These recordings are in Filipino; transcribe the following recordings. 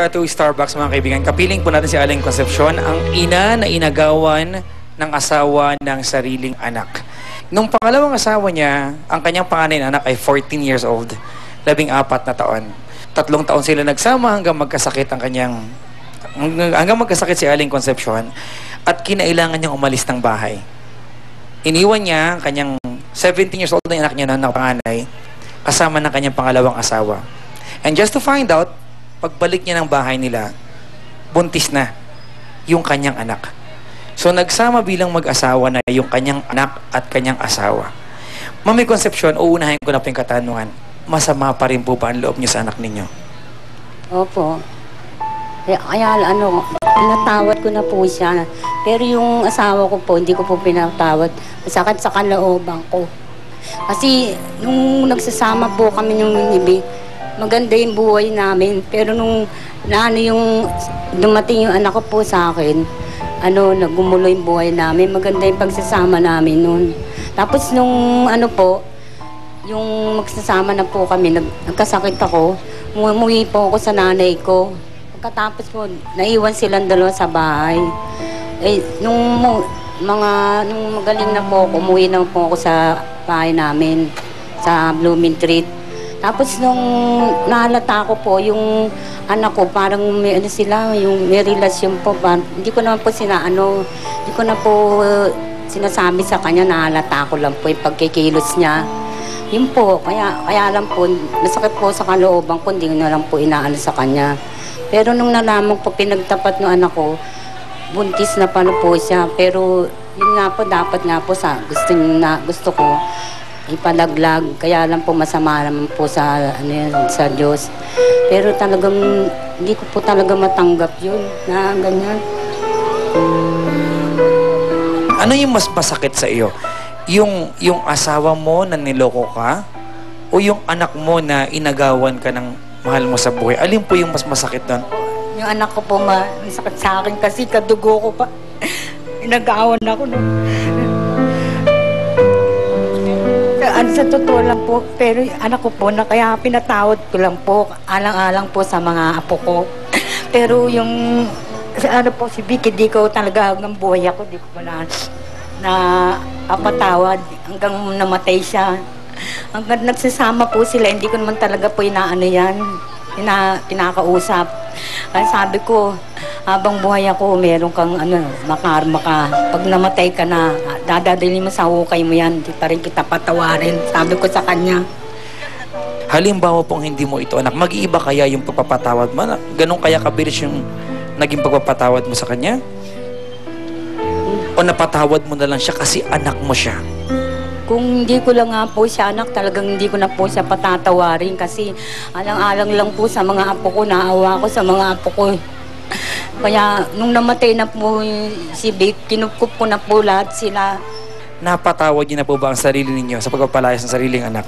to Starbucks, mga kaibigan. Kapiling po natin si Aling Concepcion, ang ina na inagawan ng asawa ng sariling anak. Nung pangalawang asawa niya, ang kanyang panganay na anak ay 14 years old, 14 na taon. 3 taon sila nagsama hanggang magkasakit si Aling Concepcion at kinailangan niyang umalis ng bahay. Iniwan niya ang kanyang 17 years old na anak niya na panganay kasama ng kanyang pangalawang asawa. And just to find out, pagbalik niya ng bahay nila, buntis na yung kanyang anak. So nagsama bilang mag-asawa na yung kanyang anak at kanyang asawa. Mami Concepcion, uunahin ko na po yung katanungan. Masama pa rin po ba ang loob niyo sa anak ninyo? Opo. Kaya pinatawad ko na po siya. Pero yung asawa ko po, hindi ko po pinatawad. Masakit sa kalooban ko. Kasi nung nagsasama po kami ng ibig, maganda yung buhay namin. Pero nung yung dumating yung anak ko po sa akin, nagumulo yung buhay namin. Maganda yung pagsasama namin noon. Tapos nung yung magsasama na po kami, nagkasakit ako. Umuwi po ako sa nanay ko. Pagkatapos po, naiwan silang dalawa sa bahay. Nung magaling na po ako, umuwi na po ako sa bahay namin, sa Blooming Treat. Tapos nung nahalata ko po, yung anak ko, parang may may relasyon po. Hindi ko naman po hindi ko na po sinasabi sa kanya, nahalata ko lang po yung pagkikilos niya. Yun po, kaya lang po, masakit po sa kalooban ko, hindi na lang po inaano sa kanya. Pero nung nalaman po, pinagtapat ng anak ko, buntis na pala po siya. Pero yun nga po, dapat nga po gusto ko, ipalaglag. Kaya lang po masama naman po sa Diyos. Pero talagang hindi ko po talaga matanggap yun na ganyan. Ano yung mas masakit sa iyo? Yung asawa mo na niloko ka o yung anak mo na inagawan ka ng mahal mo sa buhay? Alin po yung mas masakit doon? Yung anak ko po masakit sa akin kasi kadugo ko pa. Inagawan ako no. Sa totoo lang po, pero anak ko po na kaya pinatawad ko lang po, alang-alang po sa mga apo ko. Pero yung, si Vicky, di ko talaga hanggang buhay ako, di ko po na papatawad hanggang namatay siya. Hanggang nagsasama po sila, hindi ko naman talaga po pinakausap. Kaya sabi ko, habang buhay ako, meron kang makarma ka. Pag namatay ka na, dadadali mo sa hukay mo yan, di pa rin kita patawarin. Sabi ko sa kanya. Halimbawa pong hindi mo ito anak, mag-iiba kaya yung pagpapatawad mo? Ganun kaya kabilis yung naging pagpapatawad mo sa kanya? O napatawad mo na lang siya kasi anak mo siya? Kung hindi ko lang nga po siya anak, talagang hindi ko na po siya patatawarin kasi alang-alang lang po sa mga apo ko, naawa ko sa mga apo ko. Kaya nung namatay na po si Vic, kinupkup ko na po lahat sila. Napatawad niyo na po ba ang sarili ninyo sa pagpapalayas ng sariling anak?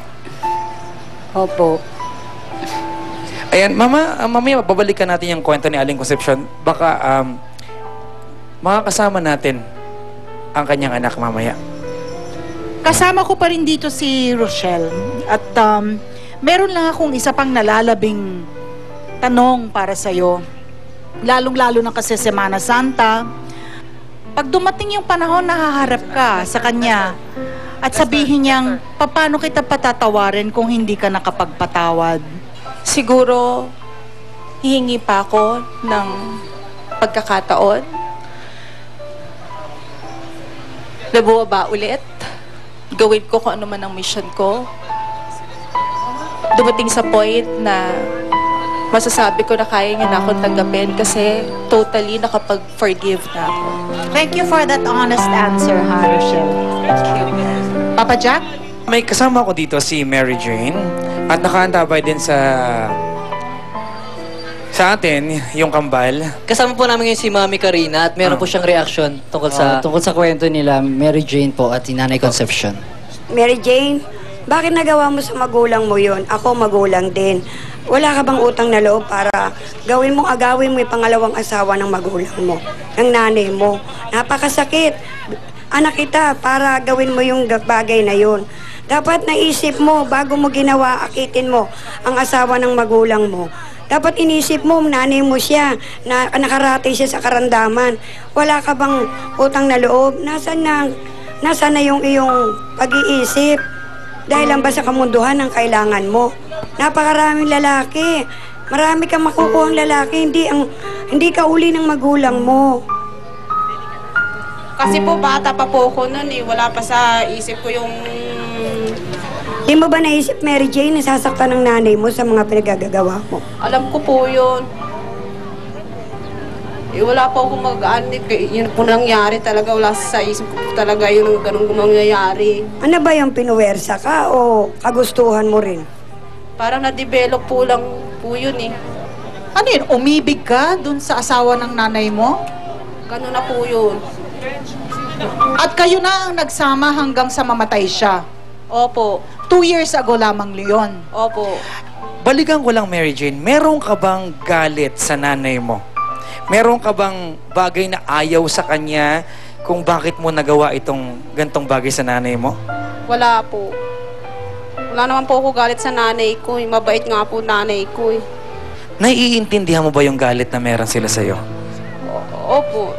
Opo. Ayan, mamaya babalikan natin yung kwento ni Aling Concepcion. Baka makakasama natin ang kanyang anak mamaya. Kasama ko pa rin dito si Rochelle. At meron lang akong isa pang nalalabing tanong para sa'yo. Lalong-lalo na kasi Semana Santa. Pag dumating yung panahon na haharap ka sa kanya at sabihin niyang, paano kita patatawarin kung hindi ka nakapagpatawad? Siguro, hihingi pa ako ng pagkakataon na bumaba ulit. Gawin ko kung ano man ang mission ko. Dumating sa point na masasabi ko na kaya niya na akong tanggapin kasi totally nakapag-forgive na ako. Thank you for that honest answer, Rochelle. Thank you. Papa Jack? May kasama ko dito si Mary Jane at nakaantabay din sa atin, yung kambal. Kasama po namin ngayon si Mami Karina at meron po siyang reaction tungkol sa kwento nila, Mary Jane po at Nanay Concepcion. Mary Jane, bakit nagawa mo sa magulang mo yon? Ako magulang din. Wala ka bang utang na loob para agawin mo yung pangalawang asawa ng magulang mo, ng nanay mo? Napakasakit. Anak kita para gawin mo yung bagay na yun. Dapat naisip mo, bago mo ginawa, akitin mo ang asawa ng magulang mo. Dapat inisip mo, nanay mo siya, na nakarate siya sa karandaman. Wala ka bang utang na loob? Nasaan na yung iyong pag-iisip? Dahil lang ba sa kamunduhan ang kailangan mo? Napakaraming lalaki. Marami kang makukuhang lalaki, hindi ka uli ng magulang mo. Kasi po bata pa po ako nun eh. Wala pa sa isip ko yung... Di mo ba naisip, Mary Jane, nasasaktan ng nanay mo sa mga pinagagagawa mo? Alam ko po yun. Eh, wala po akong mag-anik. Yun po nangyari talaga. Wala sa isip ko po talaga yun ang ganun mangyayari. Ano ba yung pinuwersa ka o kagustuhan mo rin? Parang na-develop po lang po yun eh. Ano yun? Umibig ka dun sa asawa ng nanay mo? Ganun na po yun. At kayo na ang nagsama hanggang sa mamatay siya. Opo. 2 years ago lamang yun. Opo. Balikan ko lang, Mary Jane, meron ka bang galit sa nanay mo? Meron ka bang bagay na ayaw sa kanya kung bakit mo nagawa itong gantong bagay sa nanay mo? Wala po. Wala naman po ako galit sa nanay ko eh. Mabait nga po nanay ko eh. Naiintindihan mo ba yung galit na meron sila sa'yo? Opo.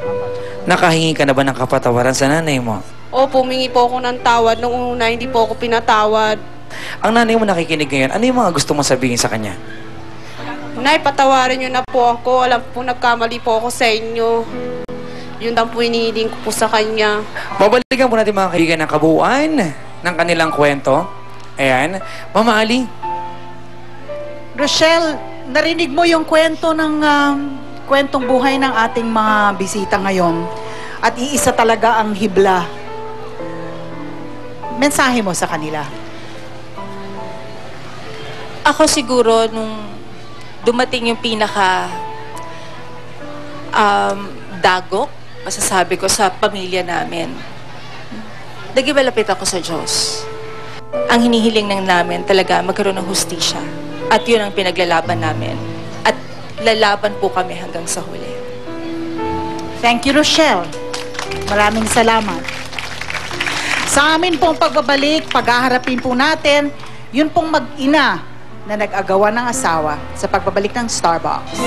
Nakahingi ka na ba ng kapatawaran sa nanay mo? Opo, humingi po ako ng tawad. Nung una, hindi po ako pinatawad. Ang nanay mo nakikinig ngayon, ano yung mga gusto mong sabihin sa kanya? Nay, patawarin niyo na po ako. Alam po, nagkamali po ako sa inyo. Yun lang po hinihiling ko po sa kanya. Babalikan po natin mga kaibigan ng kabuuan ng kanilang kwento. Ayan. Mama Ali. Rochelle, narinig mo yung kwento ng kwentong buhay ng ating mga bisita ngayon. At iisa talaga ang hibla. Mensahe mo sa kanila. Ako siguro, nung dumating yung pinaka dagok, masasabi ko, sa pamilya namin, nagibalapit ako sa Diyos. Ang hinihiling ng namin talaga magkaroon ng hustisya. At yun ang pinaglalaban namin. At lalaban po kami hanggang sa huli. Thank you, Rochelle. Maraming salamat. Sa amin pong pagbabalik, paghaharapin po natin, yun pong mag-ina na nag-agawan ng asawa sa pagbabalik ng Starbucks.